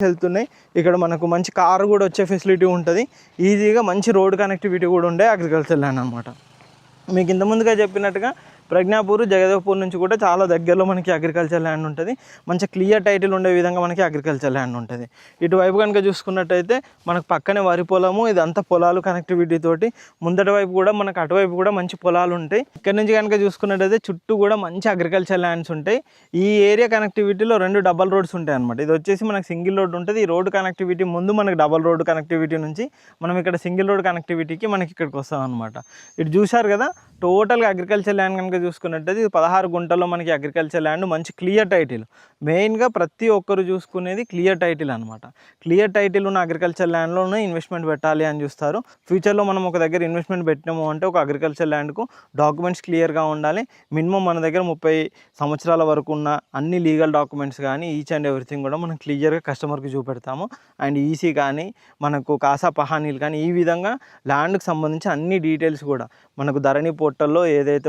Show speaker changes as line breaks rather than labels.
వెళ్తున్నాయి. ఇక్కడ మనకు మంచి కారు కూడా వచ్చే ఫెసిలిటీ ఉంటుంది. ఈజీగా మంచి రోడ్ కనెక్టివిటీ కూడా ఉండే అగ్రికల్చర్ ల్యాండ్ అనమాట. మీకు ఇంత ముందుగా చెప్పినట్టుగా ప్రజ్ఞాపూర్, జగదేవ్పూర్ నుంచి కూడా చాలా దగ్గరలో మనకి అగ్రికల్చర్ ల్యాండ్ ఉంటుంది. మంచి క్లియర్ టైటిల్ ఉండే విధంగా మనకి అగ్రికల్చర్ ల్యాండ్ ఉంటుంది. ఇటువైపు కనుక చూసుకున్నట్టయితే మనకు పక్కనే వరి పొలము, ఇదంతా పొలాలు కనెక్టివిటీ తోటి. ముందటి వైపు కూడా మనకు అటువైపు కూడా మంచి పొలాలు ఉంటాయి. ఇక్కడ నుంచి కనుక చూసుకున్నట్టయితే చుట్టూ కూడా మంచి అగ్రికల్చర్ ల్యాండ్స్ ఉంటాయి. ఈ ఏరియా కనెక్టివిటీలో 2 డబల్ రోడ్స్ ఉంటాయి అనమాట. ఇది వచ్చేసి మనకు సింగిల్ రోడ్ ఉంటుంది. ఈ రోడ్ కనెక్టివిటీ ముందు మనకు డబల్ రోడ్ కనెక్టివిటీ నుంచి మనం ఇక్కడ సింగిల్ రోడ్ కనెక్టివిటీకి మనకి ఇక్కడికి వస్తాం అనమాట. ఇటు చూశారు కదా, టోటల్గా అగ్రికల్చర్ ల్యాండ్ కనుక చూసుకున్నట్టయితే ఇది 16 గుంటల్లో మనకి అగ్రికల్చర్ ల్యాండ్, మంచి క్లియర్ టైటిల్. మెయిన్గా ప్రతి ఒక్కరు చూసుకునేది క్లియర్ టైటిల్ అనమాట. క్లియర్ టైటిల్ ఉన్న అగ్రికల్చర్ ల్యాండ్లోనే ఇన్వెస్ట్మెంట్ పెట్టాలి అని చూస్తారు. ఫ్యూచర్లో మనం ఒక దగ్గర ఇన్వెస్ట్మెంట్ పెట్టినాము అంటే ఒక అగ్రికల్చర్ ల్యాండ్కు డాక్యుమెంట్స్ క్లియర్గా ఉండాలి. మినిమం మన దగ్గర 30 సంవత్సరాల వరకు ఉన్న అన్ని లీగల్ డాక్యుమెంట్స్ కానీ ఈచ్ అండ్ ఎవ్రీథింగ్ కూడా మనం క్లియర్గా కస్టమర్కి చూపెడతాము. అండ్ ఈసీ కానీ మనకు కాసా పహానీలు కానీ ఈ విధంగా ల్యాండ్కి సంబంధించి అన్ని డీటెయిల్స్ కూడా మనకు ధరణి పోర్టల్లో ఏదైతే